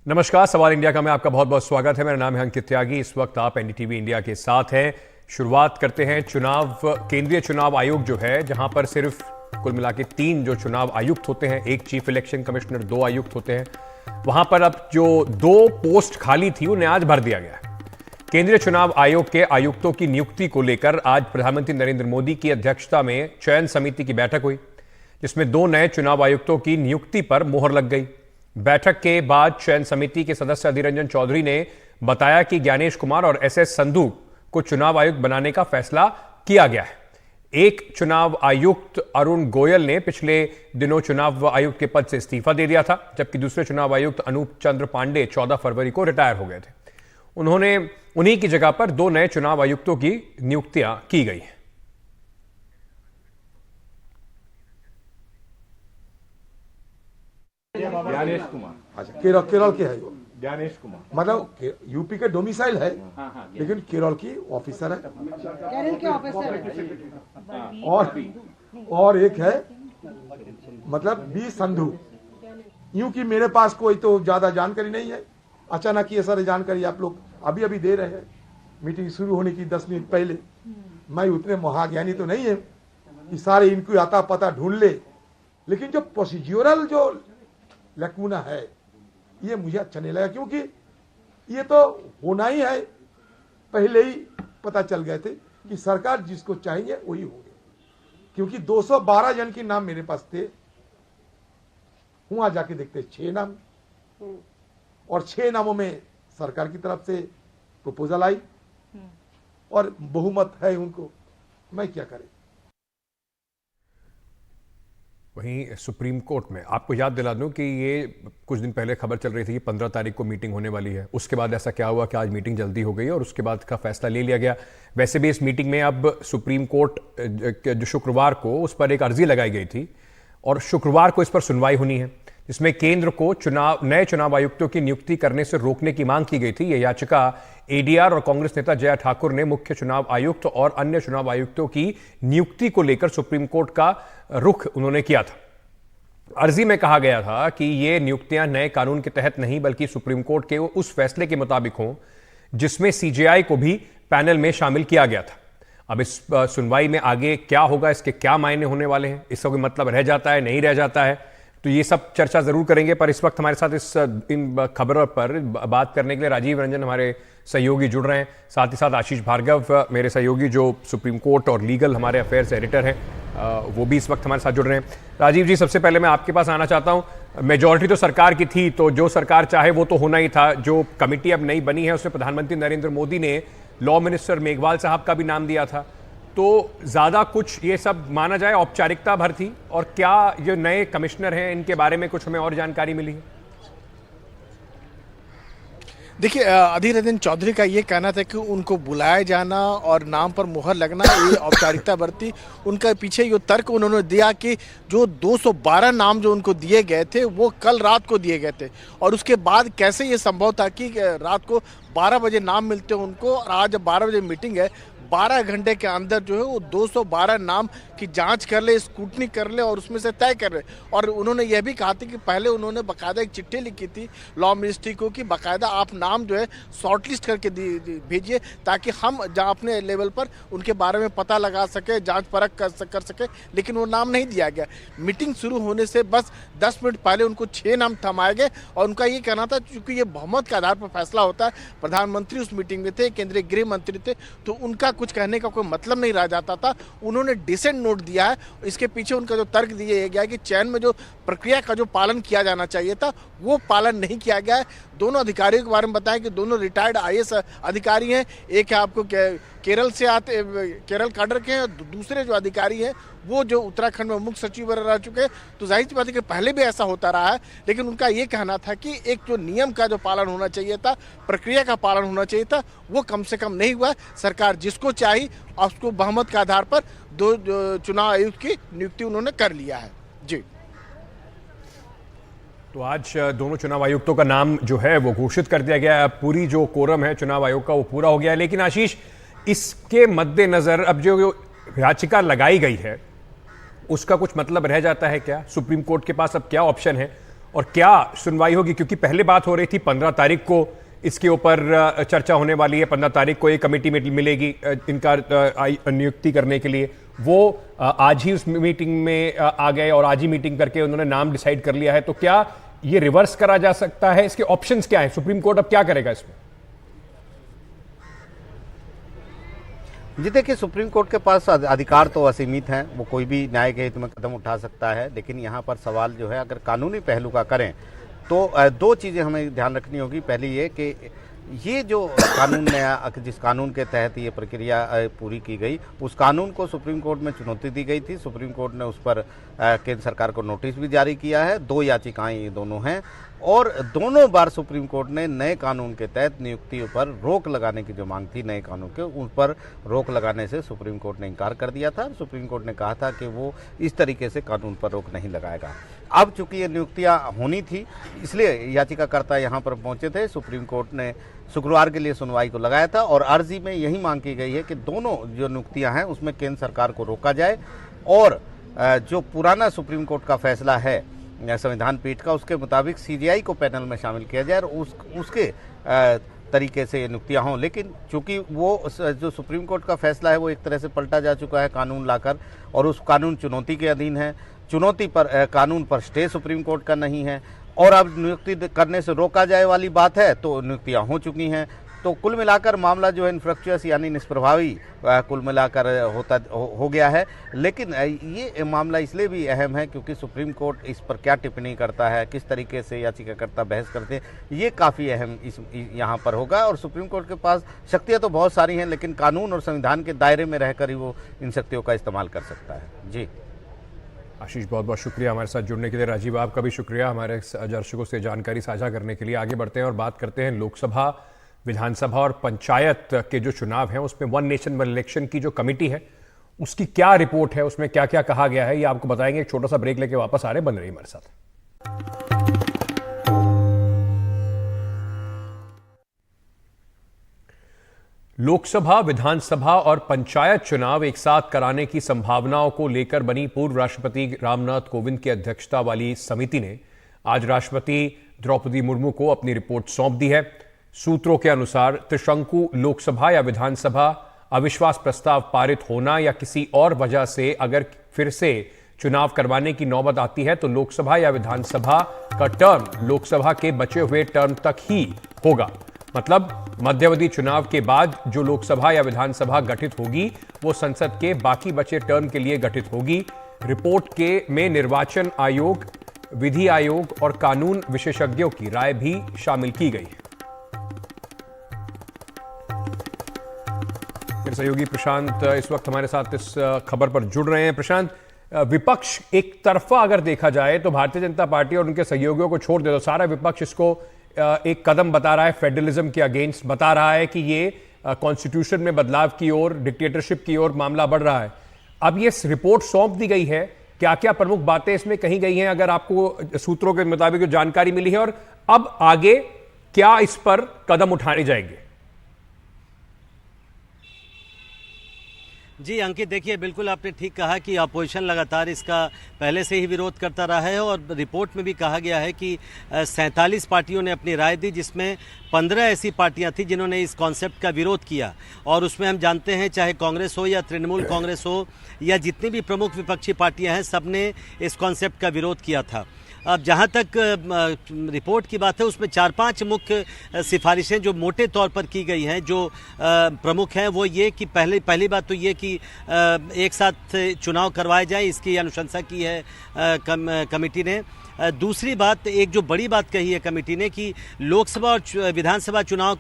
नमस्कार, सवाल इंडिया का में आपका बहुत बहुत स्वागत है। मेरा नाम है अंकित त्यागी। इस वक्त आप एनडीटीवी इंडिया के साथ हैं। शुरुआत करते हैं केंद्रीय चुनाव आयोग जो है, जहां पर सिर्फ कुल मिला के 3 जो चुनाव आयुक्त होते हैं, एक चीफ इलेक्शन कमिश्नर, 2 आयुक्त होते हैं। वहां पर अब जो 2 पोस्ट खाली थी उन्हें आज भर दिया गया है। केंद्रीय चुनाव आयोग के आयुक्तों की नियुक्ति को लेकर आज प्रधानमंत्री नरेंद्र मोदी की अध्यक्षता में चयन समिति की बैठक हुई, जिसमें 2 नए चुनाव आयुक्तों की नियुक्ति पर मोहर लग गई। बैठक के बाद चयन समिति के सदस्य अधीर रंजन चौधरी ने बताया कि ज्ञानेश कुमार और एसएस संधू को चुनाव आयुक्त बनाने का फैसला किया गया है। एक चुनाव आयुक्त अरुण गोयल ने पिछले दिनों चुनाव आयुक्त के पद से इस्तीफा दे दिया था, जबकि दूसरे चुनाव आयुक्त अनूप चंद्र पांडे 14 फरवरी को रिटायर हो गए थे। उन्हीं की जगह पर 2 नए चुनाव आयुक्तों की नियुक्तियां की गई हैं। ज्ञानेश कुमार। अच्छा, केरल के है वो। ज्ञानेश कुमार मतलब यूपी के डोमिसाइल है, लेकिन केरल की ऑफिसर है। केरल के ऑफिसर है। और एक है मतलब बी संधू। यूं कि मेरे पास कोई तो ज्यादा जानकारी नहीं है, अचानक ये सारी जानकारी आप लोग अभी अभी दे रहे हैं, मीटिंग शुरू होने की 10 मिनट पहले। मैं उतने महाज्ञानी तो नहीं है कि सारे इनको आता पता ढूंढ ले, लेकिन जो प्रोसीड्यूरल जो लकूना है ये मुझे अच्छा नहीं लगा, क्योंकि ये तो होना ही है। पहले ही पता चल गए थे कि सरकार जिसको चाहेंगे वही होंगे, क्योंकि 212 जन के नाम मेरे पास थे। वहां जाके देखते 6 नाम, और 6 नामों में सरकार की तरफ से प्रपोजल आई और बहुमत है उनको। मैं क्या करें। वहीं सुप्रीम कोर्ट में आपको याद दिला दूं कि ये कुछ दिन पहले खबर चल रही थी कि 15 तारीख को मीटिंग होने वाली है। उसके बाद ऐसा क्या हुआ कि आज मीटिंग जल्दी हो गई और उसके बाद का फैसला ले लिया गया। वैसे भी इस मीटिंग में अब सुप्रीम कोर्ट जो शुक्रवार को उस पर एक अर्जी लगाई गई थी और शुक्रवार को इस पर सुनवाई होनी है, जिसमें केंद्र को नए चुनाव आयुक्तों की नियुक्ति करने से रोकने की मांग की गई थी। यह याचिका एडीआर और कांग्रेस नेता जया ठाकुर ने मुख्य चुनाव आयुक्त और अन्य चुनाव आयुक्तों की नियुक्ति को लेकर सुप्रीम कोर्ट का रुख उन्होंने किया था। अर्जी में कहा गया था कि ये नियुक्तियां नए कानून के तहत नहीं बल्कि सुप्रीम कोर्ट के उस फैसले के मुताबिक हों जिसमें सीजेआई को भी पैनल में शामिल किया गया था। अब इस सुनवाई में आगे क्या होगा, इसके क्या मायने होने वाले हैं, इसका कोई मतलब रह जाता है, नहीं रह जाता है, तो ये सब चर्चा जरूर करेंगे। पर इस वक्त हमारे साथ इन खबरों पर बात करने के लिए राजीव रंजन हमारे सहयोगी जुड़ रहे हैं, साथ ही साथ आशीष भार्गव मेरे सहयोगी जो सुप्रीम कोर्ट और लीगल हमारे अफेयर्स एडिटर हैं, वो भी इस वक्त हमारे साथ जुड़ रहे हैं। राजीव जी, सबसे पहले मैं आपके पास आना चाहता हूं। मेजॉरिटी तो सरकार की थी, तो जो सरकार चाहे वो तो होना ही था। जो कमेटी अब नई बनी है उसमें प्रधानमंत्री नरेंद्र मोदी ने लॉ मिनिस्टर मेघवाल साहब का भी नाम दिया था, तो ज्यादा कुछ ये सब माना जाए औपचारिकता भर थी? और क्या जो नए कमिश्नर हैं इनके बारे में कुछ हमें और जानकारी मिली है? देखिए, अधीर रंजन चौधरी का ये कहना था कि उनको बुलाया जाना और नाम पर मुहर लगना ये औपचारिकता बरती। उनका पीछे ये तर्क उन्होंने दिया कि जो 212 नाम जो उनको दिए गए थे वो कल रात को दिए गए थे, और उसके बाद कैसे ये संभव था कि रात को 12 बजे नाम मिलते हैं उनको, और आज 12 बजे मीटिंग है, 12 घंटे के अंदर जो है वो 212 नाम की जांच कर ले, स्क्रूटनी कर ले और उसमें से तय कर ले। और उन्होंने यह भी कहा था कि पहले उन्होंने बाकायदा एक चिट्ठी लिखी थी लॉ मिनिस्ट्री को कि बाकायदा आप नाम जो है शॉर्टलिस्ट करके भेजिए, ताकि हम जहाँ अपने लेवल पर उनके बारे में पता लगा सके, जांच परख कर सके, लेकिन वो नाम नहीं दिया गया। मीटिंग शुरू होने से बस 10 मिनट पहले उनको 6 नाम थमाए गए, और उनका ये कहना था चूंकि ये बहुमत के आधार पर फैसला होता है, प्रधानमंत्री उस मीटिंग में थे, केंद्रीय गृह मंत्री थे, तो उनका कुछ कहने का कोई मतलब नहीं रह जाता था। उन्होंने डिसेंट नोट दिया है। इसके पीछे उनका जो तर्क दिया गया है कि चयन में जो प्रक्रिया का जो पालन किया जाना चाहिए था वो पालन नहीं किया गया है। दोनों अधिकारियों के बारे में बताएं कि दोनों रिटायर्ड आईएएस अधिकारी हैं। एक है आपको केरल से आते, केरल काडर के हैं, दूसरे जो अधिकारी हैं वो जो उत्तराखंड में मुख्य सचिव रह चुके हैं। तो जाहिर सी बात है कि पहले भी ऐसा होता रहा है, लेकिन उनका ये कहना था कि एक जो नियम का जो पालन होना चाहिए था, प्रक्रिया का पालन होना चाहिए था, वो कम से कम नहीं हुआ। सरकार जिसको चाहिए उसको बहुमत के आधार पर 2 चुनाव आयुक्त की नियुक्ति उन्होंने कर लिया है। जी, तो आज दोनों चुनाव आयुक्तों का नाम जो है वो घोषित कर दिया गया है। पूरी जो कोरम है चुनाव आयोग का वो पूरा हो गया है। लेकिन आशीष, इसके मद्देनजर अब जो याचिका लगाई गई है उसका कुछ मतलब रह जाता है क्या? सुप्रीम कोर्ट के पास अब क्या ऑप्शन है? और क्या सुनवाई होगी? क्योंकि पहले बात हो रही थी 15 तारीख को इसके ऊपर चर्चा होने वाली है, 15 तारीख को एक कमेटी मिलेगी इनका नियुक्ति करने के लिए। वो आज ही उस मीटिंग में आ गए और आज ही मीटिंग करके उन्होंने नाम डिसाइड कर लिया है। तो क्या ये रिवर्स करा जा सकता है? इसके ऑप्शंस क्या है? सुप्रीम कोर्ट अब क्या करेगा इसमें? जी देखिए, सुप्रीम कोर्ट के पास अधिकार तो असीमित हैं, वो कोई भी न्याय के हित में कदम उठा सकता है। लेकिन यहाँ पर सवाल जो है, अगर कानूनी पहलू का करें तो दो चीज़ें हमें ध्यान रखनी होगी। पहली ये कि ये जो कानून नया, जिस कानून के तहत ये प्रक्रिया पूरी की गई, उस कानून को सुप्रीम कोर्ट में चुनौती दी गई थी। सुप्रीम कोर्ट ने उस पर केंद्र सरकार को नोटिस भी जारी किया है। 2 याचिकाएं ये दोनों हैं और दोनों बार सुप्रीम कोर्ट ने नए कानून के तहत नियुक्तियों पर रोक लगाने की जो मांग थी नए कानून के, उन पर रोक लगाने से सुप्रीम कोर्ट ने इनकार कर दिया था। सुप्रीम कोर्ट ने कहा था कि वो इस तरीके से कानून पर रोक नहीं लगाएगा। अब चूंकि ये नियुक्तियां होनी थी, इसलिए याचिकाकर्ता यहाँ पर पहुंचे थे। सुप्रीम कोर्ट ने शुक्रवार के लिए सुनवाई को लगाया था और अर्जी में यही मांग की गई है कि दोनों जो नियुक्तियां हैं उसमें केंद्र सरकार को रोका जाए और जो पुराना सुप्रीम कोर्ट का फैसला है संविधान पीठ का, उसके मुताबिक सीजीआई को पैनल में शामिल किया जाए और उसके तरीके से ये नियुक्तियां हों। लेकिन चूंकि वो जो सुप्रीम कोर्ट का फैसला है वो एक तरह से पलटा जा चुका है कानून लाकर, और उस कानून चुनौती के अधीन है। चुनौती पर कानून पर स्टे सुप्रीम कोर्ट का नहीं है और अब नियुक्ति करने से रोका जाए वाली बात है, तो नियुक्तियां हो चुकी हैं। तो कुल मिलाकर मामला जो है इनफ्रक्चुअस यानी निष्प्रभावी कुल मिलाकर हो गया है। लेकिन ये मामला इसलिए भी अहम है क्योंकि सुप्रीम कोर्ट इस पर क्या टिप्पणी करता है, किस तरीके से याचिकाकर्ता बहस करते हैं, ये काफ़ी अहम यहाँ पर होगा। और सुप्रीम कोर्ट के पास शक्तियाँ तो बहुत सारी हैं, लेकिन कानून और संविधान के दायरे में रहकर ही वो इन शक्तियों का इस्तेमाल कर सकता है। जी आशीष, बहुत बहुत शुक्रिया हमारे साथ जुड़ने के लिए। राजीव, आपका भी शुक्रिया हमारे दर्शकों से जानकारी साझा करने के लिए। आगे बढ़ते हैं और बात करते हैं लोकसभा, विधानसभा और पंचायत के जो चुनाव हैं उसमें वन नेशन वन इलेक्शन की जो कमेटी है उसकी क्या रिपोर्ट है, उसमें क्या क्या कहा गया है, ये आपको बताएंगे। एक छोटा सा ब्रेक लेके वापस आ रहे, बन रही हमारे साथ। लोकसभा, विधानसभा और पंचायत चुनाव एक साथ कराने की संभावनाओं को लेकर बनी पूर्व राष्ट्रपति रामनाथ कोविंद की अध्यक्षता वाली समिति ने आज राष्ट्रपति द्रौपदी मुर्मू को अपनी रिपोर्ट सौंप दी है। सूत्रों के अनुसार त्रिशंकु लोकसभा या विधानसभा अविश्वास प्रस्ताव पारित होना या किसी और वजह से अगर फिर से चुनाव करवाने की नौबत आती है तो लोकसभा या विधानसभा का टर्म लोकसभा के बचे हुए टर्म तक ही होगा। मतलब मध्यावधि चुनाव के बाद जो लोकसभा या विधानसभा गठित होगी वो संसद के बाकी बचे टर्म के लिए गठित होगी। रिपोर्ट में निर्वाचन आयोग, विधि आयोग और कानून विशेषज्ञों की राय भी शामिल की गई है। मेरे सहयोगी प्रशांत इस वक्त हमारे साथ इस खबर पर जुड़ रहे हैं। प्रशांत, विपक्ष एक तरफा अगर देखा जाए तो भारतीय जनता पार्टी और उनके सहयोगियों को छोड़ दे तो सारा विपक्ष इसको एक कदम बता रहा है फेडरलिज्म के अगेंस्ट, बता रहा है कि ये कॉन्स्टिट्यूशन में बदलाव की ओर, डिक्टेटरशिप की ओर मामला बढ़ रहा है। अब ये रिपोर्ट सौंप दी गई है, क्या क्या प्रमुख बातें इसमें कही गई हैं अगर आपको सूत्रों के मुताबिक जो जानकारी मिली है, और अब आगे क्या इस पर कदम उठाने जाएंगे? जी अंकित, देखिए बिल्कुल आपने ठीक कहा कि अपोजिशन लगातार इसका पहले से ही विरोध करता रहा है और रिपोर्ट में भी कहा गया है कि 47 पार्टियों ने अपनी राय दी, जिसमें 15 ऐसी पार्टियां थी जिन्होंने इस कॉन्सेप्ट का विरोध किया। और उसमें हम जानते हैं चाहे कांग्रेस हो या तृणमूल कांग्रेस हो या जितनी भी प्रमुख विपक्षी पार्टियां हैं, सब ने इस कॉन्सेप्ट का विरोध किया था। अब जहाँ तक रिपोर्ट की बात है उसमें 4-5 मुख्य सिफारिशें जो मोटे तौर पर की गई हैं, जो प्रमुख हैं, वो ये कि पहली बात तो ये कि एक साथ चुनाव करवाए जाए, इसकी अनुशंसा की है कमेटी ने। दूसरी बात, एक जो बड़ी बात कही है कमेटी ने कि लोकसभा और विधानसभा चुनाव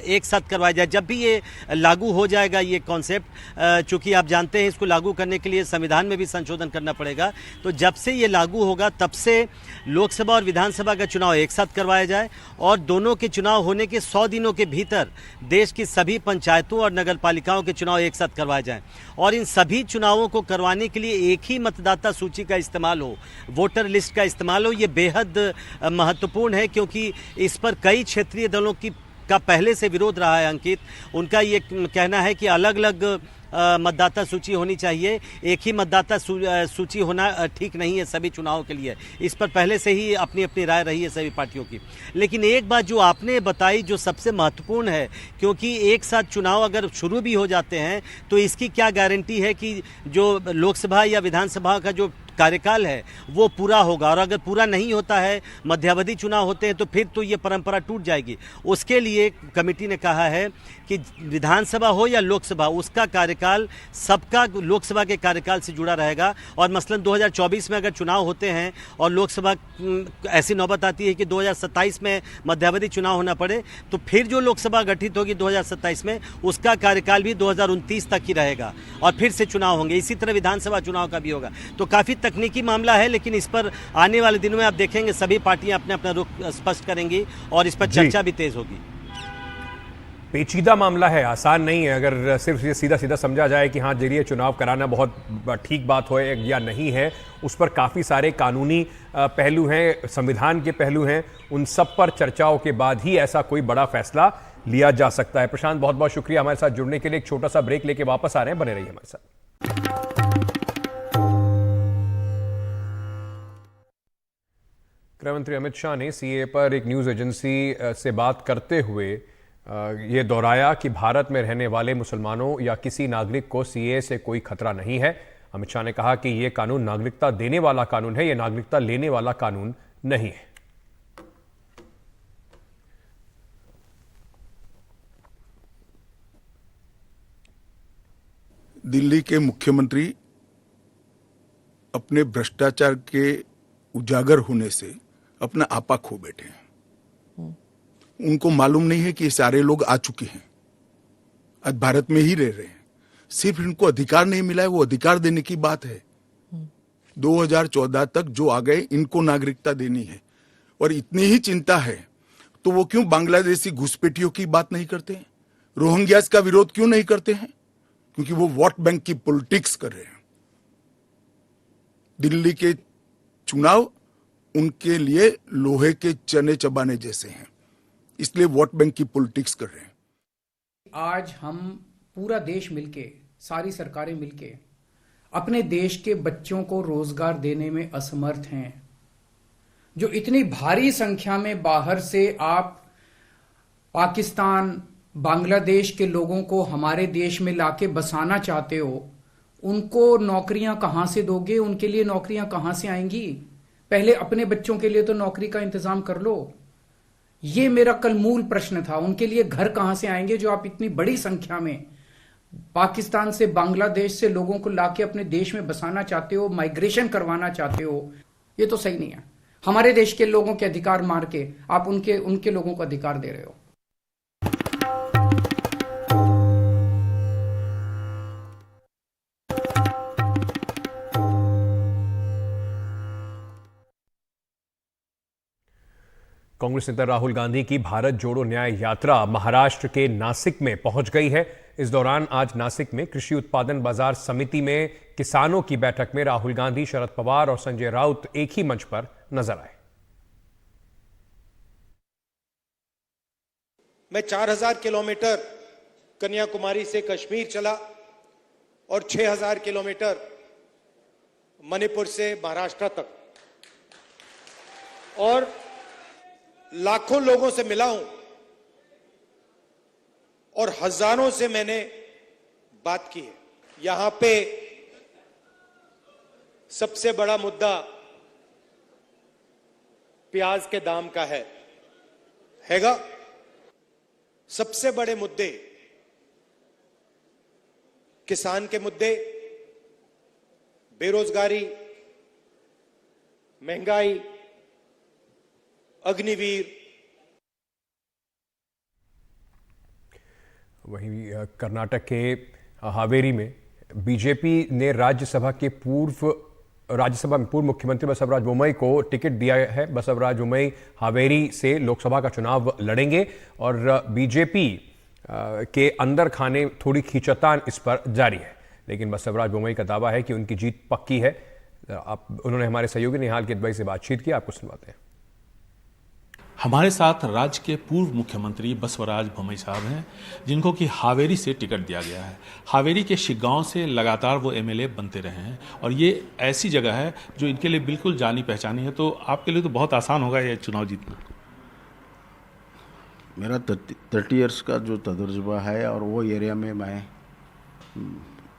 एक साथ करवाया जाए। जब भी ये लागू हो जाएगा ये कॉन्सेप्ट, चूंकि आप जानते हैं इसको लागू करने के लिए संविधान में भी संशोधन करना पड़ेगा, तो जब से ये लागू होगा तब से लोकसभा और विधानसभा का चुनाव एक साथ करवाया जाए और दोनों के चुनाव होने के 100 दिनों के भीतर देश की सभी पंचायतों और नगर पालिकाओं के चुनाव एक साथ करवाए जाएं। और इन सभी चुनावों को करवाने के लिए एक ही मतदाता सूची का इस्तेमाल हो, वोटर लिस्ट का इस्तेमाल हो। ये बेहद महत्वपूर्ण है क्योंकि इस पर कई क्षेत्रीय दलों का पहले से विरोध रहा है अंकित। उनका ये कहना है कि अलग अलग मतदाता सूची होनी चाहिए। एक ही मतदाता सूची होना ठीक नहीं है सभी चुनावों के लिए। इस पर पहले से ही अपनी अपनी राय रही है सभी पार्टियों की। लेकिन एक बात जो आपने बताई जो सबसे महत्वपूर्ण है, क्योंकि एक साथ चुनाव अगर शुरू भी हो जाते हैं तो इसकी क्या गारंटी है कि जो लोकसभा या विधानसभा का जो कार्यकाल है वो पूरा होगा, और अगर पूरा नहीं होता है, मध्यावधि चुनाव होते हैं, तो फिर तो ये परंपरा टूट जाएगी। उसके लिए कमेटी ने कहा है कि विधानसभा हो या लोकसभा, उसका कार्यकाल सबका लोकसभा के कार्यकाल से जुड़ा रहेगा। और मसलन 2024 में अगर चुनाव होते हैं और लोकसभा ऐसी नौबत आती है कि 2027 में मध्यावधि चुनाव होना पड़े, तो फिर जो लोकसभा गठित होगी 2027 में, उसका कार्यकाल भी 2029 तक ही रहेगा और फिर से चुनाव होंगे। इसी तरह विधानसभा चुनाव का भी होगा। तो काफ़ी तकनीकी मामला है, लेकिन इस पर आने वाले दिनों में आप देखेंगे सभी पार्टियां अपने अपना रुख स्पष्ट करेंगी और इस पर चर्चा भी तेज होगी। पेचीदा मामला है, आसान नहीं है। अगर सिर्फ ये सीधा सीधा समझा जाए कि हाँ जरिए चुनाव कराना बहुत ठीक बात हो या नहीं है, उस पर काफ़ी सारे कानूनी पहलू हैं, संविधान के पहलू हैं। उन सब पर चर्चाओं के बाद ही ऐसा कोई बड़ा फैसला लिया जा सकता है। प्रशांत, बहुत बहुत शुक्रिया हमारे साथ जुड़ने के लिए। एक छोटा सा ब्रेक लेके वापस आ रहे हैं, बने रहिए हमारे साथ। गृह मंत्री अमित शाह ने सीए पर एक न्यूज एजेंसी से बात करते हुए ये दोहराया कि भारत में रहने वाले मुसलमानों या किसी नागरिक को सीए से कोई खतरा नहीं है। अमित शाह ने कहा कि यह कानून नागरिकता देने वाला कानून है, यह नागरिकता लेने वाला कानून नहीं है। दिल्ली के मुख्यमंत्री अपने भ्रष्टाचार के उजागर होने से अपना आपा खो बैठे हैं। उनको मालूम नहीं है कि ये सारे लोग आ चुके हैं, आज भारत में ही रह रहे हैं। सिर्फ इनको अधिकार नहीं मिला है, वो अधिकार देने की बात है। 2014 तक जो आ गए, इनको नागरिकता देनी है। और इतनी ही चिंता है तो वो क्यों बांग्लादेशी घुसपैठियों की बात नहीं करते हैं, रोहिंग्यास का विरोध क्यों नहीं करते हैं? क्योंकि वो वोट बैंक की पॉलिटिक्स कर रहे हैं। दिल्ली के चुनाव उनके लिए लोहे के चने चबाने जैसे हैं, इसलिए वोट बैंक की पॉलिटिक्स कर रहे हैं। आज हम पूरा देश मिलके, सारी सरकारें मिलके अपने देश के बच्चों को रोजगार देने में असमर्थ हैं। जो इतनी भारी संख्या में बाहर से आप पाकिस्तान, बांग्लादेश के लोगों को हमारे देश में लाके बसाना चाहते हो, उनको नौकरियां कहां से दोगे? उनके लिए नौकरियां कहां से आएंगी? पहले अपने बच्चों के लिए तो नौकरी का इंतजाम कर लो। ये मेरा कल मूल प्रश्न था। उनके लिए घर कहां से आएंगे जो आप इतनी बड़ी संख्या में पाकिस्तान से, बांग्लादेश से लोगों को लाके अपने देश में बसाना चाहते हो, माइग्रेशन करवाना चाहते हो? ये तो सही नहीं है। हमारे देश के लोगों के अधिकार मार के आप उनके लोगों को अधिकार दे रहे हो। कांग्रेस नेता राहुल गांधी की भारत जोड़ो न्याय यात्रा महाराष्ट्र के नासिक में पहुंच गई है। इस दौरान आज नासिक में कृषि उत्पादन बाजार समिति में किसानों की बैठक में राहुल गांधी, शरद पवार और संजय राउत एक ही मंच पर नजर आए। मैं 4000 किलोमीटर कन्याकुमारी से कश्मीर चला और 6000 किलोमीटर मणिपुर से महाराष्ट्र तक, और लाखों लोगों से मिला हूं और हजारों से मैंने बात की है। यहां पे सबसे बड़ा मुद्दा प्याज के दाम का हैगा। सबसे बड़े मुद्दे किसान के मुद्दे, बेरोजगारी, महंगाई, अग्निवीर। वहीं कर्नाटक के हावेरी में बीजेपी ने राज्यसभा में पूर्व मुख्यमंत्री बसवराज बोम्मई को टिकट दिया है। बसवराज बोम्मई हावेरी से लोकसभा का चुनाव लड़ेंगे और बीजेपी के अंदर खाने थोड़ी खींचतान इस पर जारी है, लेकिन बसवराज बोम्मई का दावा है कि उनकी जीत पक्की है। उन्होंने हमारे सहयोगी निहाल किदवई से बातचीत की, आपको सुनवाते हैं। हमारे साथ राज्य के पूर्व मुख्यमंत्री बसवराज बोम्मई साहब हैं, जिनको कि हावेरी से टिकट दिया गया है। हावेरी के शिगांव से लगातार वो एमएलए बनते रहे हैं और ये ऐसी जगह है जो इनके लिए बिल्कुल जानी पहचानी है। तो आपके लिए तो बहुत आसान होगा ये चुनाव जीतना। मेरा 30 इयर्स का जो तजुर्बा है और वो एरिया में मैं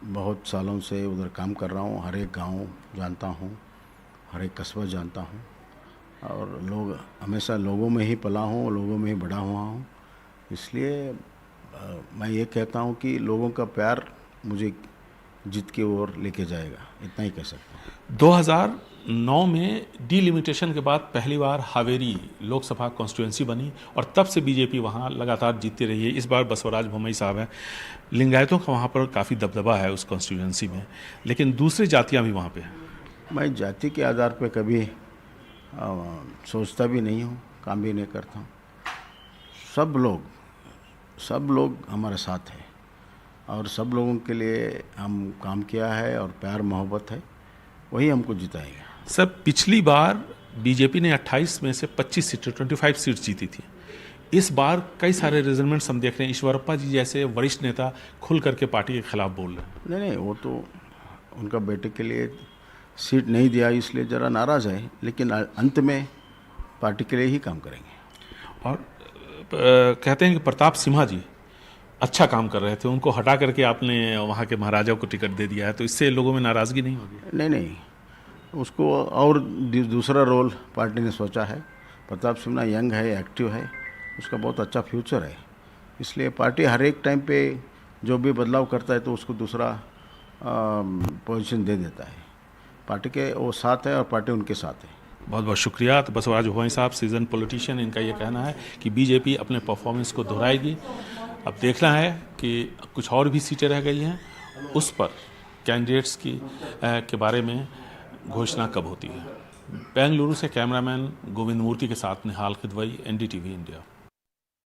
बहुत सालों से उधर काम कर रहा हूँ। हर एक गाँव जानता हूँ, हर एक कस्बा जानता हूँ और लोग हमेशा लोगों में ही पला हूँ, लोगों में ही बड़ा हुआ हूँ। इसलिए मैं ये कहता हूँ कि लोगों का प्यार मुझे जीत की ओर लेके जाएगा, इतना ही कह सकता हूँ। 2009 में डीलिमिटेशन के बाद पहली बार हावेरी लोकसभा कॉन्स्टिट्यूंसी बनी और तब से बीजेपी वहाँ लगातार जीतती रही है। इस बार बसवराज बोम्मई साहब हैं। लिंगायतों का वहाँ पर काफ़ी दबदबा है उस कॉन्स्टिट्यूंसी में, लेकिन दूसरी जातियाँ भी वहाँ पर हैं। मैं जाति के आधार पर कभी सोचता भी नहीं हूँ, काम भी नहीं करता हूँ। सब लोग हमारे साथ हैं और सब लोगों के लिए हम काम किया है और प्यार मोहब्बत है, वही हमको जिताएगा। सर, पिछली बार बीजेपी ने 28 में से 25 सीटें 25 सीट जीती थी। इस बार कई सारे रिजल्ट्स हम देख रहे हैं। ईश्वरप्पा जी जैसे वरिष्ठ नेता खुल करके पार्टी के खिलाफ बोल रहे हैं। नहीं, वो तो उनका बेटे के लिए सीट नहीं दिया इसलिए ज़रा नाराज़ है, लेकिन अंत में पार्टी के लिए ही काम करेंगे। और कहते हैं कि प्रताप सिम्हा जी अच्छा काम कर रहे थे, उनको हटा करके आपने वहाँ के महाराजा को टिकट दे दिया है, तो इससे लोगों में नाराज़गी नहीं होगी? नहीं, उसको और दूसरा रोल पार्टी ने सोचा है। प्रताप सिम्हा यंग है, एक्टिव है, उसका बहुत अच्छा फ्यूचर है। इसलिए पार्टी हर एक टाइम पे जो भी बदलाव करता है तो उसको दूसरा पोजीशन दे देता है। पार्टी के वो साथ है और पार्टी उनके साथ है। बहुत बहुत शुक्रिया। तो बसवराज बोम्मई साहब सीजन पॉलिटिशियन, इनका ये कहना है कि बीजेपी अपने परफॉर्मेंस को दोहराएगी। अब देखना है कि कुछ और भी सीटें रह गई हैं, उस पर कैंडिडेट्स के बारे में घोषणा कब होती है। बेंगलुरु से कैमरामैन गोविंद मूर्ति के साथ निहाल खिदवई, NDTV इंडिया।